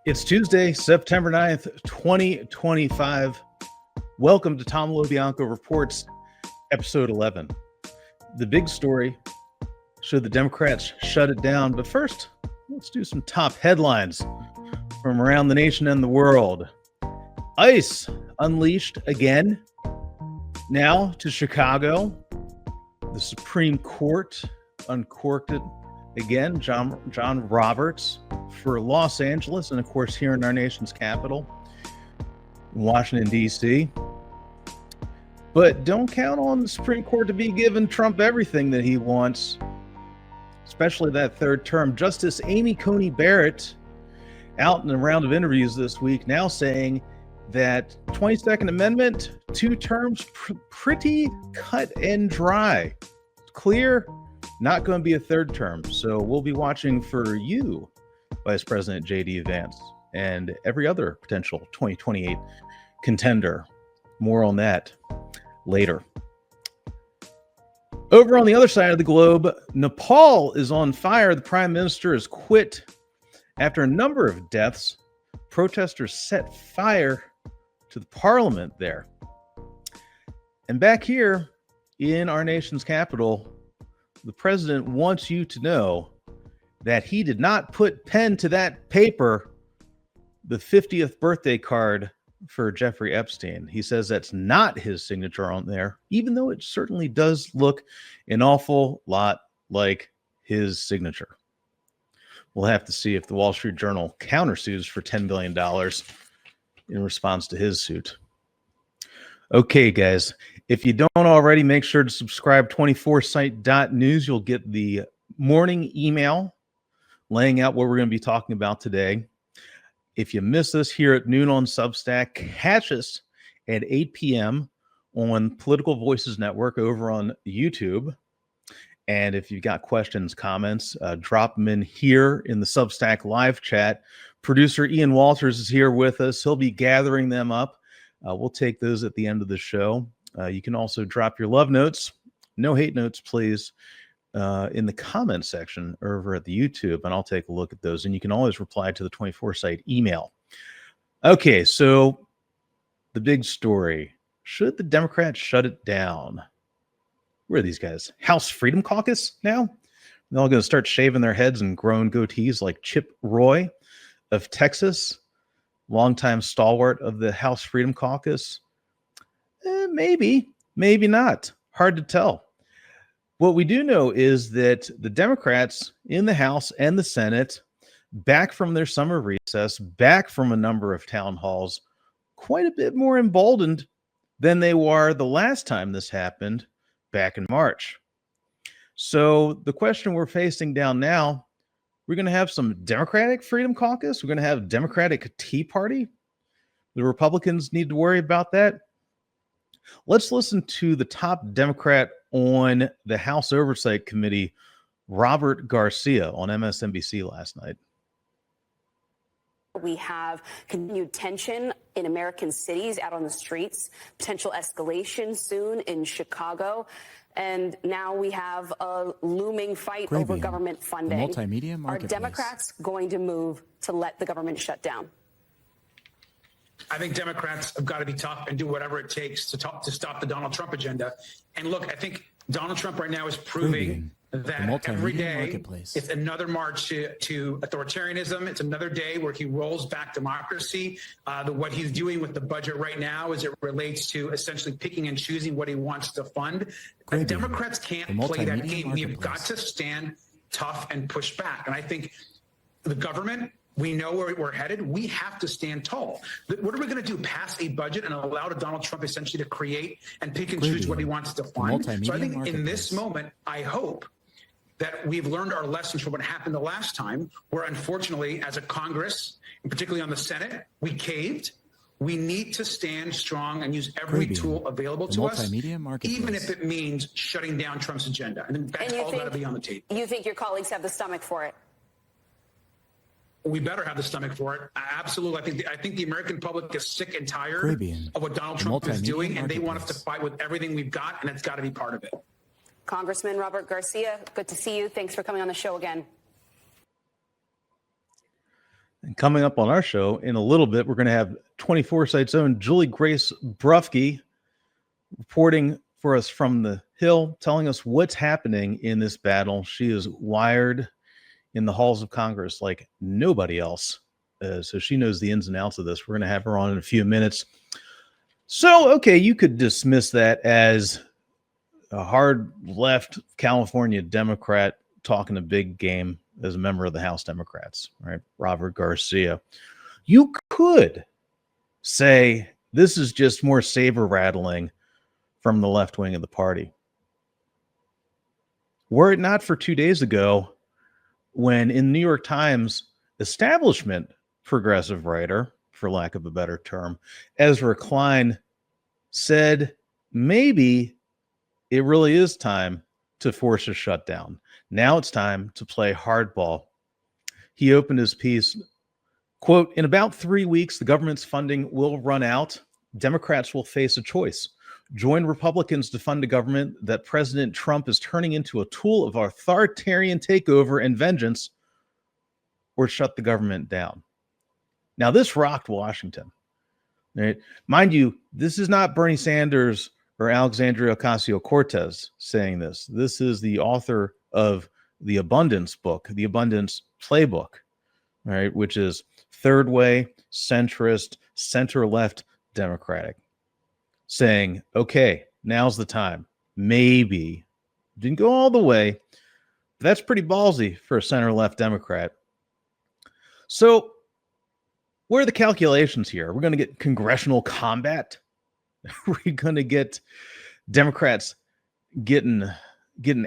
It's Tuesday, September 9th, 2025. Welcome to Tom LoBianco Reports, episode 11. The big story, should the Democrats shut it down? But first, let's do some top headlines from around the nation and the world. ICE unleashed again, now to Chicago. The Supreme Court uncorked it again, John Roberts for Los Angeles, and of course here in our nation's capital, Washington, D.C. But don't count on the Supreme Court to be giving Trump everything that he wants, especially that third term. Justice Amy Coney Barrett, out in a round of interviews this week, now saying that 22nd Amendment, 2 terms, pretty cut and dry. Clear, not going to be a third term. So we'll be watching for you, Vice President J.D. Vance, and every other potential 2028 contender. More on that later. Over on the other side of the globe, Nepal is on fire. The prime minister has quit after a number of deaths. Protesters set fire to the parliament there. And back here in our nation's capital, the president wants you to know that he did not put pen to that paper, the 50th birthday card for Jeffrey Epstein. He says that's not his signature on there, even though it certainly does look an awful lot like his signature. We'll have to see if the Wall Street Journal countersues for $10 billion in response to his suit. Okay, guys, if you don't already, make sure to subscribe 24site.news. You'll get the morning email laying out what we're going to be talking about today. If you miss us here at noon on Substack, catch us at 8 p.m. on Political Voices Network over on YouTube. And if you've got questions, comments, drop them in here in the Substack live chat. Producer Ian Walters is here with us. He'll be gathering them up. We'll take those at the end of the show. You can also drop your love notes, no hate notes, please, in the comment section over at the YouTube, and I'll take a look at those. And you can always reply to the 24-site email. Okay, so the big story. Should the Democrats shut it down? Where are these guys? House Freedom Caucus now? They're all going to start shaving their heads and growing goatees like Chip Roy of Texas, longtime stalwart of the House Freedom Caucus. Maybe, maybe not. Hard to tell. What we do know is that the Democrats in the House and the Senate, back from their summer recess, back from a number of town halls, quite a bit more emboldened than they were the last time this happened back in March. So the question we're facing down now, we're going to have some Democratic Freedom Caucus. We're going to have Democratic Tea Party. The Republicans need to worry about that. Let's listen to the top Democrat on the House Oversight Committee, Robert Garcia, on MSNBC last night. We have continued tension in American cities, out on the streets, potential escalation soon in Chicago. And now we have a looming fight over government funding. Multimedia Are Democrats going to move to let the government shut down? I think Democrats have got to be tough and do whatever it takes to stop the Donald Trump agenda. And look, I think Donald Trump right now is proving that every day it's another march to authoritarianism. It's another day where he rolls back democracy. What he's doing with the budget right now as it relates to essentially picking and choosing what he wants to fund. Democrats can't play that game. We have got to stand tough and push back. And I think the government, we know where we're headed. We have to stand tall. What are we going to do? Pass a budget and allow Donald Trump essentially to create and pick and choose what he wants to fund? So I think in this moment, I hope that we've learned our lessons from what happened the last time, where unfortunately, as a Congress, and particularly on the Senate, we caved. We need to stand strong and use every tool available to us, even if it means shutting down Trump's agenda. And that's all got to be on the table. You think your colleagues have the stomach for it? We better have the stomach for it. Absolutely. I think the American public is sick and tired of what Donald Trump is doing, and they want us to fight with everything we've got, and it's got to be part of it. Congressman Robert Garcia, good to see you. Thanks for coming on the show again. And coming up on our show in a little bit, we're going to have 24 Sight's own Julie Grace Brufke reporting for us from the Hill, telling us what's happening in this battle. She is wired in the halls of Congress like nobody else. So she knows the ins and outs of this. We're going to have her on in a few minutes. So, okay, you could dismiss that as a hard left California Democrat talking a big game as a member of the House Democrats, right? Robert Garcia. You could say this is just more saber rattling from the left wing of the party. Were it not for 2 days ago, when in the New York Times, establishment progressive writer, for lack of a better term, Ezra Klein said maybe it really is time to force a shutdown. Now it's time to play hardball. He opened his piece, quote, "In about 3 weeks, the government's funding will run out. Democrats will face a choice. Join Republicans to fund a government that President Trump is turning into a tool of authoritarian takeover and vengeance, or shut the government down." Now, this rocked Washington. Right? Mind you, this is not Bernie Sanders or Alexandria Ocasio-Cortez saying this. This is the author of the Abundance book, the Abundance Playbook, right, which is third way, centrist, center-left Democratic, saying, okay, now's the time. Maybe. Didn't go all the way, but that's pretty ballsy for a center-left Democrat. So what are the calculations here? We're going to get congressional combat. We're going to get Democrats getting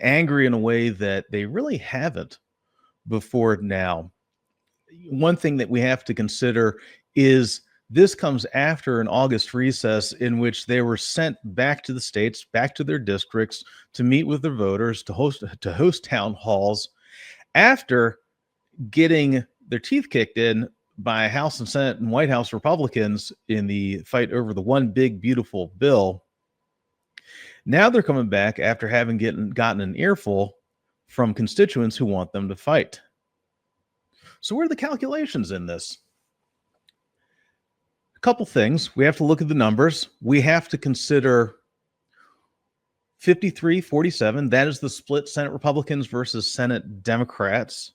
angry in a way that they really haven't before now. One thing that we have to consider is this comes after an August recess in which they were sent back to the states, back to their districts, to meet with their voters, to host town halls, after getting their teeth kicked in by House and Senate and White House Republicans in the fight over the one big beautiful bill. Now they're coming back after having gotten an earful from constituents who want them to fight. So what are the calculations in this? A couple things. We have to look at the numbers. We have to consider 53-47. That is the split Senate Republicans versus Senate Democrats.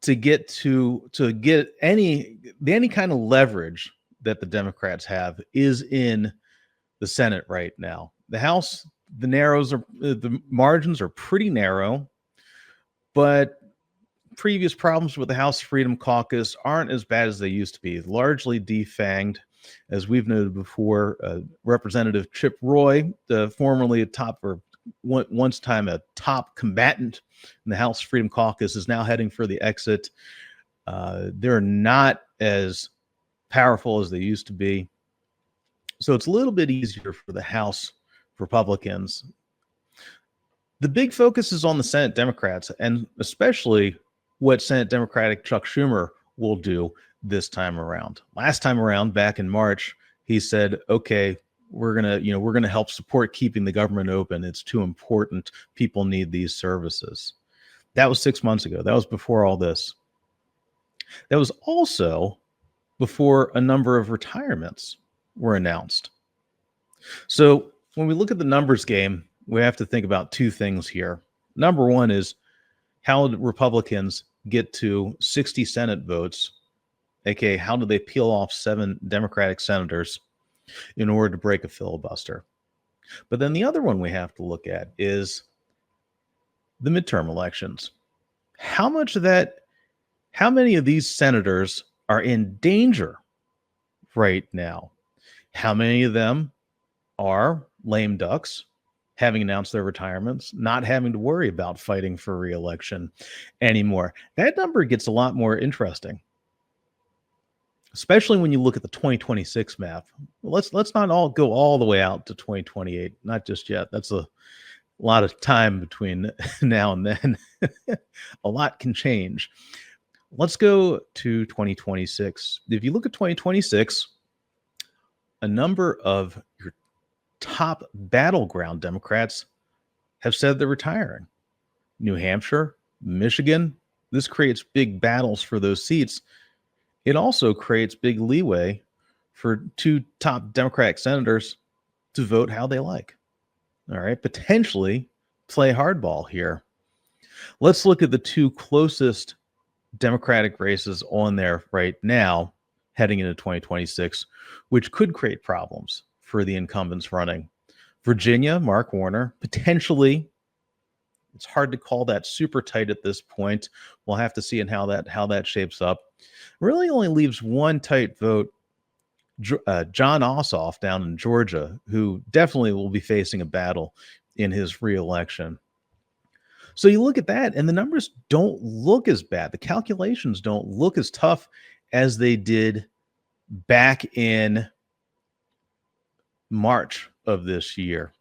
To get any kind of leverage that the Democrats have is in the Senate right now. The House, the margins are pretty narrow, but previous problems with the House Freedom Caucus aren't as bad as they used to be. Largely defanged, as we've noted before. Representative Chip Roy, formerly a top or once time a top combatant in the House Freedom Caucus, is now heading for the exit. They're not as powerful as they used to be. So it's a little bit easier for the House Republicans. The big focus is on the Senate Democrats, and especially what Senate Democratic Chuck Schumer will do this time around. Last time around, back in March, he said, okay, we're gonna help support keeping the government open. It's too important. People need these services. That was 6 months ago. That was before all this. That was also before a number of retirements were announced. So when we look at the numbers game, we have to think about two things here. Number one is, how did Republicans get to 60 Senate votes? AKA, how did they peel off 7 Democratic senators in order to break a filibuster? But then the other one we have to look at is the midterm elections. How many of these senators are in danger right now? How many of them are lame ducks, having announced their retirements, not having to worry about fighting for re-election anymore? That number gets a lot more interesting, especially when you look at the 2026 map. Let's not all go all the way out to 2028. Not just yet. That's a lot of time between now and then. A lot can change. Let's go to 2026. If you look at 2026, a number of your top battleground Democrats have said they're retiring. New Hampshire, Michigan. This creates big battles for those seats. it also creates big leeway for two top Democratic senators to vote how they like. All right, potentially play hardball here. Let's look at the two closest Democratic races on there right now, heading into 2026, which could create problems for the incumbents running. Virginia, Mark Warner, potentially. It's hard to call that super tight at this point. We'll have to see how that shapes up. Really only leaves one tight vote, John Ossoff down in Georgia, who definitely will be facing a battle in his reelection. So you look at that, and the numbers don't look as bad. The calculations don't look as tough as they did back in March of this year.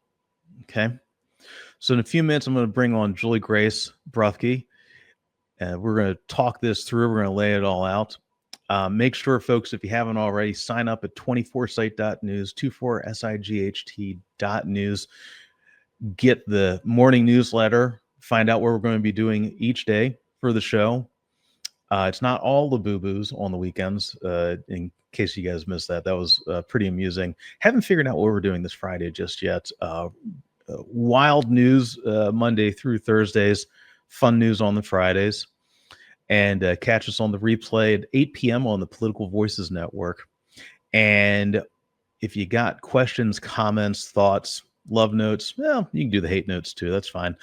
Okay. So in a few minutes, I'm going to bring on Julie Grace Brufke, and we're going to talk this through. We're going to lay it all out. Make sure, folks, if you haven't already, sign up at 24site.news, 24sight.news. Get the morning newsletter. Find out what we're going to be doing each day for the show. It's not all the boo-boos on the weekends, in case you guys missed that. That was pretty amusing. Haven't figured out what we're doing this Friday just yet. Wild news Monday through Thursdays, fun news on the Fridays. And catch us on the replay at 8 p.m. on the Political Voices Network. And if you got questions, comments, thoughts, love notes, well, you can do the hate notes too. That's fine.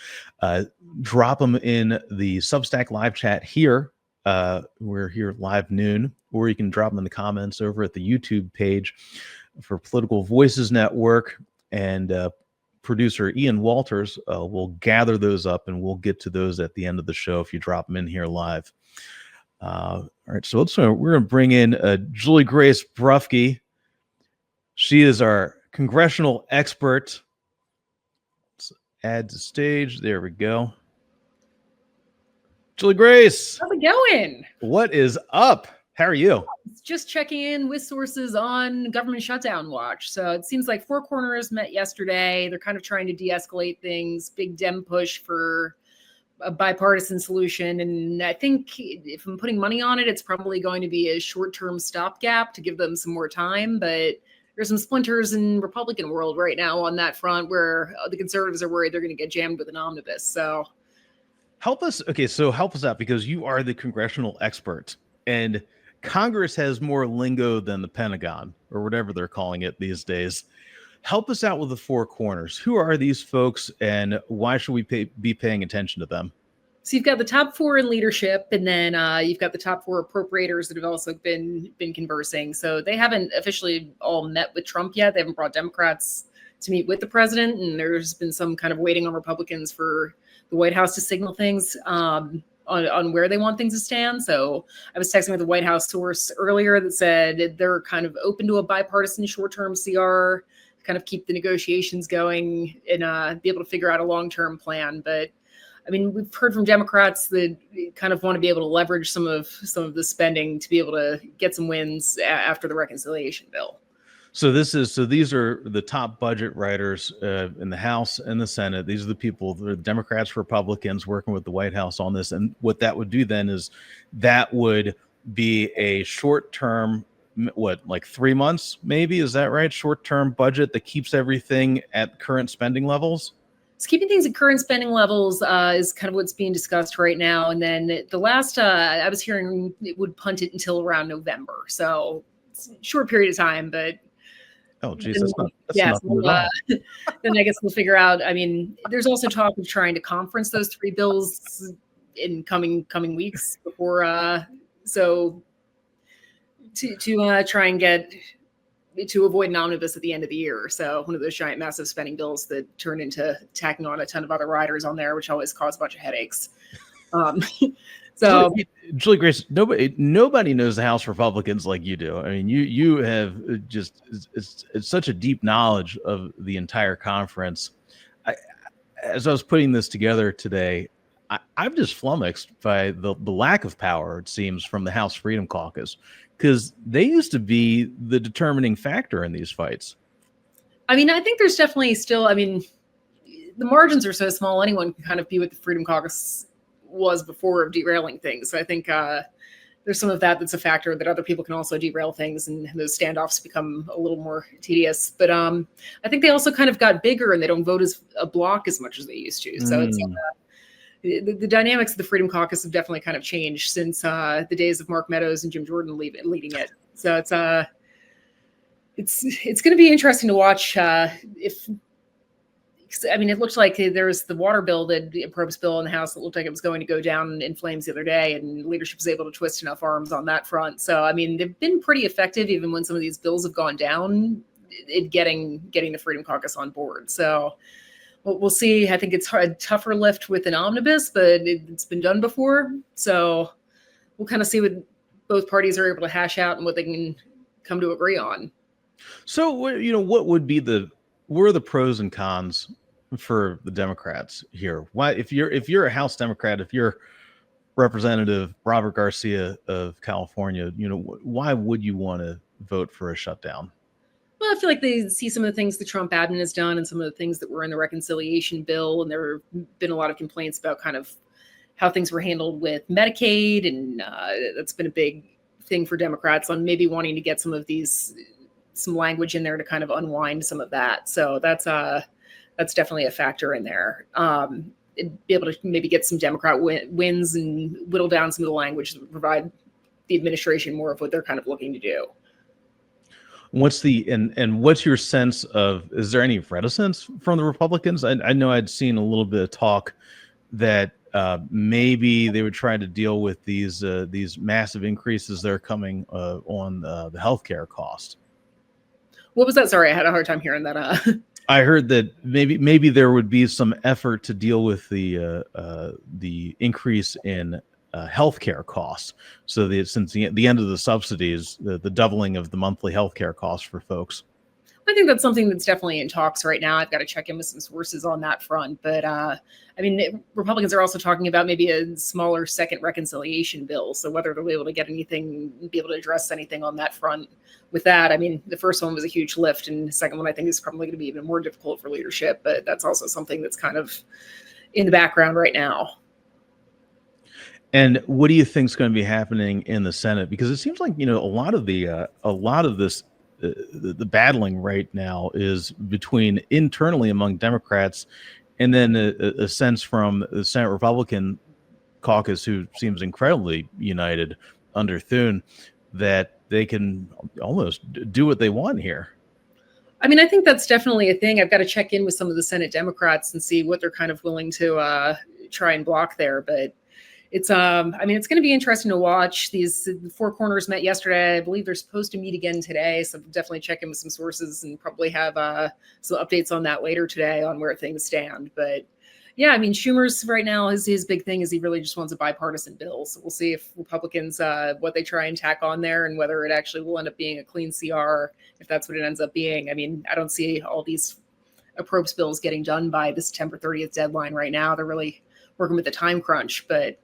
Drop them in the Substack live chat here. We're here live noon, or you can drop them in the comments over at the YouTube page for Political Voices Network. And producer Ian Walters will gather those up, and we'll get to those at the end of the show if you drop them in here live. All right, so we're going to bring in Julie Grace Brufke. She is our congressional expert. Let's add to stage. There we go. Julie Grace. How's it going? What is up? How are you? Just checking in with sources on government shutdown watch. So it seems like Four Corners met yesterday. They're kind of trying to de-escalate things. Big Dem push for a bipartisan solution. And I think if I'm putting money on it, it's probably going to be a short-term stopgap to give them some more time. But there's some splinters in Republican world right now on that front where the conservatives are worried they're going to get jammed with an omnibus. So help us. Okay, so help us out, because you are the congressional expert, and Congress has more lingo than the Pentagon, or whatever they're calling it these days. Help us out with the Four Corners. Who are these folks, and why should we be paying attention to them? So you've got the top four in leadership, and then you've got the top four appropriators that have also been conversing. So they haven't officially all met with Trump yet. They haven't brought Democrats to meet with the president, and there's been some kind of waiting on Republicans for the White House to signal things on where they want things to stand. So I was texting with a White House source earlier that said they're kind of open to a bipartisan short-term CR, kind of keep the negotiations going and be able to figure out a long-term plan. But I mean, we've heard from Democrats that kind of want to be able to leverage some of the spending to be able to get some wins after the reconciliation bill. So these are the top budget writers in the House and the Senate. These are the people, the Democrats, Republicans, working with the White House on this. And what that would do then is that would be a short-term, like 3 months, maybe? Is that right? Short-term budget that keeps everything at current spending levels? So keeping things at current spending levels is kind of what's being discussed right now. And then the last, I was hearing it would punt it until around November. So it's a short period of time, but oh, geez, that's nothing at all. Then I guess we'll figure out. I mean, there's also talk of trying to conference those three bills in coming weeks before. So to try and get to avoid an omnibus at the end of the year. So one of those giant, massive spending bills that turn into tacking on a ton of other riders on there, which always cause a bunch of headaches. So Julie Grace, nobody knows the House Republicans like you do. I mean, you have just it's such a deep knowledge of the entire conference. As I was putting this together today, I'm just flummoxed by the lack of power, it seems, from the House Freedom Caucus, because they used to be the determining factor in these fights. I mean, I think there's definitely still, I mean, the margins are so small, anyone can kind of be what the Freedom Caucus was before of derailing things. So I think there's some of that that's a factor, that other people can also derail things, and those standoffs become a little more tedious. But I think they also kind of got bigger, and they don't vote as a block as much as they used to. So it's the dynamics of the Freedom Caucus have definitely kind of changed since the days of Mark Meadows and Jim Jordan leading it. So it's going to be interesting to watch if. I mean, it looked like there was the water bill, the appropriations bill in the House that looked like it was going to go down in flames the other day, and leadership was able to twist enough arms on that front. So, I mean, they've been pretty effective, even when some of these bills have gone down, in getting the Freedom Caucus on board. So we'll see. I think it's a tougher lift with an omnibus, but it's been done before. So we'll kind of see what both parties are able to hash out and what they can come to agree on. So, what would be what are the pros and cons for the Democrats here? Why, if you're a House Democrat, if you're Representative Robert Garcia of California, why would you want to vote for a shutdown? Well, I feel like they see some of the things the Trump admin has done and some of the things that were in the reconciliation bill, and there have been a lot of complaints about kind of how things were handled with Medicaid, and that's been a big thing for Democrats on maybe wanting to get some language in there to kind of unwind some of that. So that's definitely a factor in there. Be able to maybe get some Democrat wins and whittle down some of the language that would provide the administration more of what they're kind of looking to do. What's your sense of, is there any reticence from the Republicans? I know I'd seen a little bit of talk that maybe they would try to deal with these massive increases that are coming on the healthcare cost. What was that? Sorry, I had a hard time hearing that. I heard that maybe there would be some effort to deal with the increase in healthcare costs. So since the end of the subsidies, the doubling of the monthly healthcare costs for folks. I think that's something that's definitely in talks right now. I've got to check in with some sources on that front. But Republicans are also talking about maybe a smaller second reconciliation bill. So whether they'll be able to get anything, be able to address anything on that front with that. I mean, the first one was a huge lift, and the second one I think is probably going to be even more difficult for leadership. But that's also something that's kind of in the background right now. And what do you think is going to be happening in the Senate? Because it seems like, a lot of this. The battling right now is between internally among Democrats, and then a sense from the Senate Republican caucus, who seems incredibly united under Thune, that they can almost do what they want here. I mean, I think that's definitely a thing. I've got to check in with some of the Senate Democrats and see what they're kind of willing to try and block there. But it's it's going to be interesting to watch. These four corners met yesterday. I believe they're supposed to meet again today. So definitely check in with some sources and probably have some updates on that later today on where things stand. But yeah, I mean, Schumer's right now, his big thing is he really just wants a bipartisan bill. So we'll see if Republicans, what they try and tack on there, and whether it actually will end up being a clean CR, if that's what it ends up being. I mean, I don't see all these appropriations bills getting done by the September 30th deadline right now. They're really working with the time crunch. But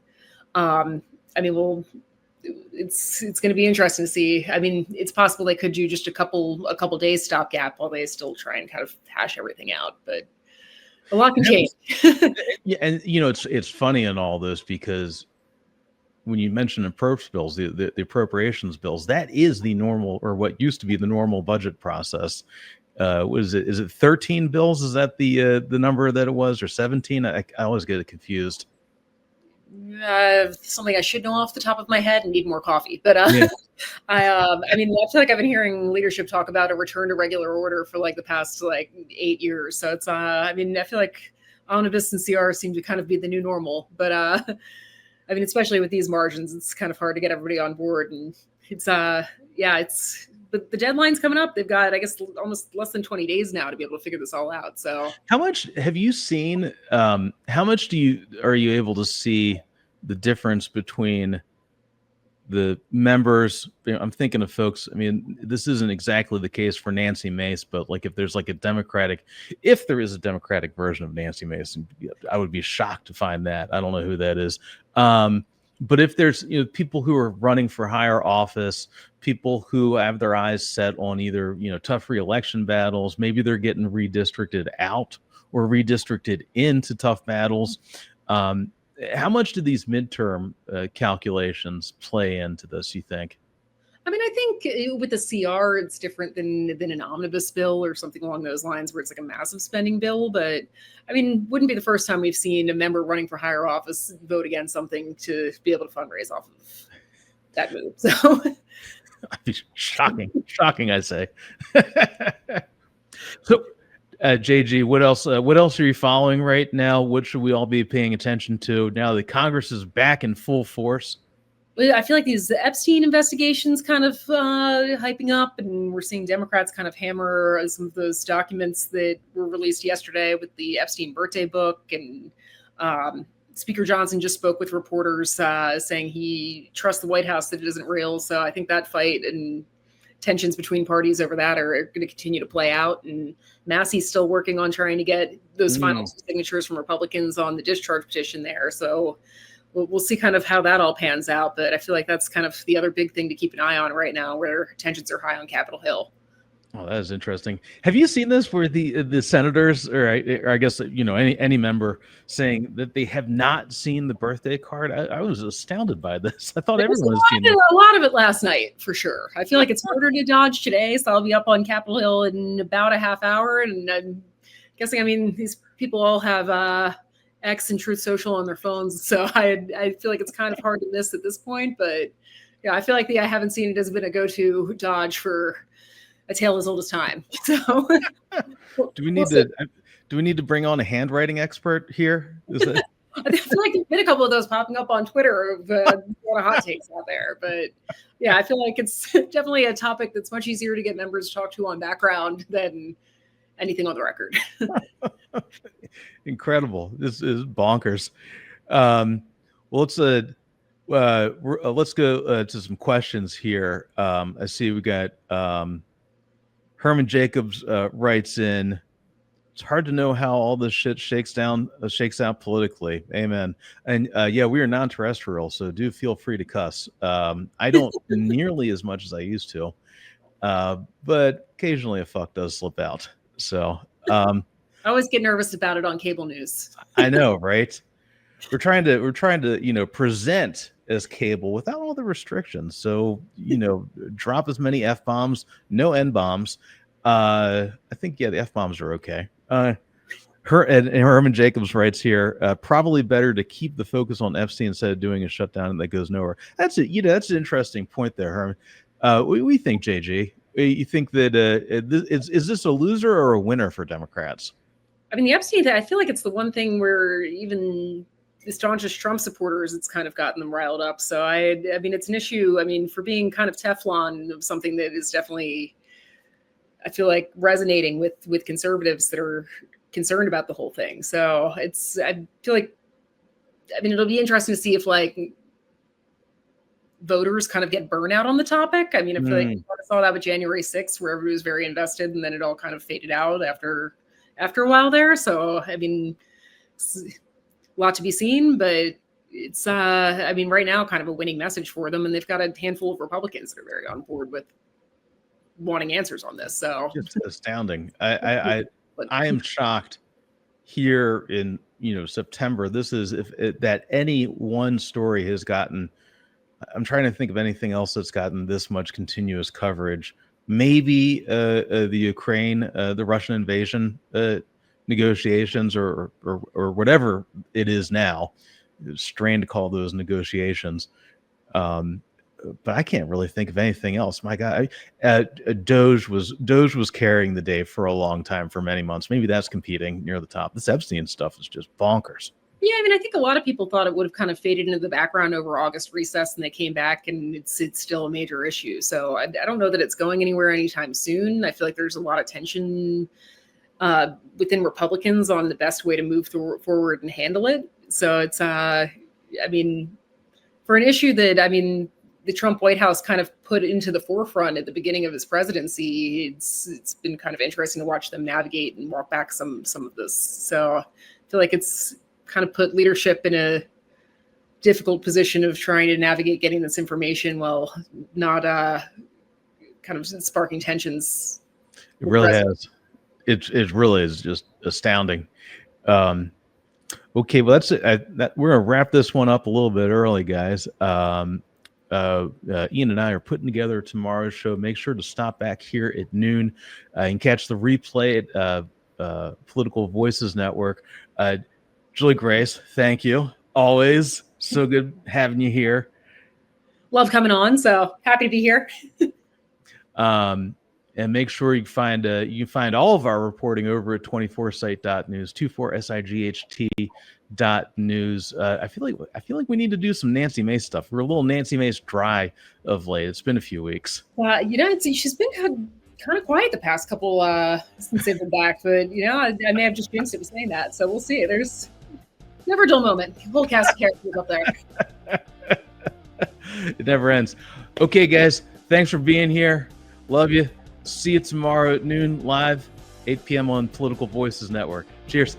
it's going to be interesting to see. I mean, it's possible they could do just a couple days stopgap while they still try and kind of hash everything out. But a lot can change. Yeah, and it's funny in all this, because when you mention appropriations bills, the appropriations bills, that is the normal, or what used to be the normal budget process. Is it 13 bills? Is that the number that it was, or 17? I always get it confused. Something I should know off the top of my head and need more coffee. But yeah. I feel like I've been hearing leadership talk about a return to regular order for like the past 8 years. So it's I feel like omnibus and CR seem to kind of be the new normal. But especially with these margins, it's kind of hard to get everybody on board. And it's the deadline's coming up. They've got, I guess, almost less than 20 days now to be able to figure this all out. So how much have you seen? How much are you able to see the difference between the members? I'm thinking of folks. I mean, this isn't exactly the case for Nancy Mace, but if there is a Democratic version of Nancy Mace, I would be shocked to find that. I don't know who that is. But if there's people who are running for higher office, people who have their eyes set on either tough re-election battles, maybe they're getting redistricted out or redistricted into tough battles. how much do these midterm calculations play into this, you think? I mean, I think with the CR, it's different than an omnibus bill or something along those lines where it's like a massive spending bill. But I mean, wouldn't be the first time we've seen a member running for higher office vote against something to be able to fundraise off of that move. So shocking, I say. So, JG, what else are you following right now? What should we all be paying attention to now that Congress is back in full force? I feel like these Epstein investigations kind of hyping up, and we're seeing Democrats kind of hammer some of those documents that were released yesterday with the Epstein birthday book. And Speaker Johnson just spoke with reporters saying he trusts the White House that it isn't real. So I think that fight and tensions between parties over that are going to continue to play out. And Massey's still working on trying to get those final signatures from Republicans on the discharge petition there. So we'll see kind of how that all pans out. But I feel like that's kind of the other big thing to keep an eye on right now, where tensions are high on Capitol Hill. Oh, that is interesting. Have you seen this where the senators, or I guess, any member saying that they have not seen the birthday card? I was astounded by this. I thought everyone had seen it. A lot of it last night, for sure. I feel like it's harder to dodge today, so I'll be up on Capitol Hill in about a half hour. And I'm guessing, I mean, these people all have X and Truth Social on their phones, so I feel like it's kind of hard to miss at this point. But yeah, I feel like the I haven't seen it has been a go-to dodge for a tale as old as time. So do we need to bring on a handwriting expert here? I feel like there's been a couple of those popping up on Twitter of a lot of hot takes out there. But yeah, I feel like it's definitely a topic that's much easier to get members to talk to on background than anything on the record. Incredible. This is bonkers. Well, let's go to some questions here. I see we got Herman Jacobs writes in, it's hard to know how all this shit shakes out politically. Amen. And yeah, we are non-terrestrial, so do feel free to cuss. I don't nearly as much as I used to, but occasionally a fuck does slip out. So I always get nervous about it on cable news. I know, right? We're trying to present as cable without all the restrictions. So, drop as many F-bombs, no N-bombs. I think, the F-bombs are okay. Herman Jacobs writes here, probably better to keep the focus on Epstein instead of doing a shutdown that goes nowhere. That's it. That's an interesting point there, Herman. We think, JG, you think that is this a loser or a winner for Democrats? I mean, the Epstein thing, I feel like it's the one thing where even the staunchest Trump supporters, it's kind of gotten them riled up. So I mean, it's an issue. I mean, for being kind of Teflon of something that is definitely, I feel like, resonating with conservatives that are concerned about the whole thing. So I feel like, I mean, it'll be interesting to see if voters kind of get burnout on the topic. I mean, I feel like I saw that with January 6th, where everybody was very invested, and then it all kind of faded out after a while there. So, I mean, it's a lot to be seen, but it's, I mean, right now kind of a winning message for them. And they've got a handful of Republicans that are very on board with wanting answers on this. So just astounding. I am shocked here in, September. This is that any one story has gotten, I'm trying to think of anything else that's gotten this much continuous coverage. Maybe the Ukraine, the Russian invasion negotiations, or whatever it is now. It's strange to call those negotiations, but I can't really think of anything else. My God, Doge was carrying the day for a long time, for many months. Maybe that's competing near the top. This Epstein stuff is just bonkers. Yeah, I mean, I think a lot of people thought it would have kind of faded into the background over August recess, and they came back, and it's still a major issue. So I don't know that it's going anywhere anytime soon. I feel like there's a lot of tension within Republicans on the best way to move forward and handle it. So it's, I mean, for an issue that, I mean, the Trump White House kind of put into the forefront at the beginning of his presidency, it's been kind of interesting to watch them navigate and walk back some of this. So I feel like it's kind of put leadership in a difficult position of trying to navigate getting this information while not kind of sparking tensions. It really has. It really is just astounding. Okay, well, that's it. We're gonna wrap this one up a little bit early, guys. Ian and I are putting together tomorrow's show. Make sure to stop back here at noon and catch the replay at Political Voices Network. Julie Grace, thank you. Always so good having you here. Love coming on, so happy to be here. And make sure you can find all of our reporting over at 24site.news, 24sight.news. I feel like we need to do some Nancy Mace stuff. We're a little Nancy Mace dry of late. It's been a few weeks. She's been kind of quiet the past couple since they've been back, but I may have just jinxed it with saying that. So we'll see. There's never a dull moment. The whole cast of characters up there. It never ends. Okay, guys, thanks for being here. Love you. See you tomorrow at noon live, 8 p.m. on Political Voices Network. Cheers.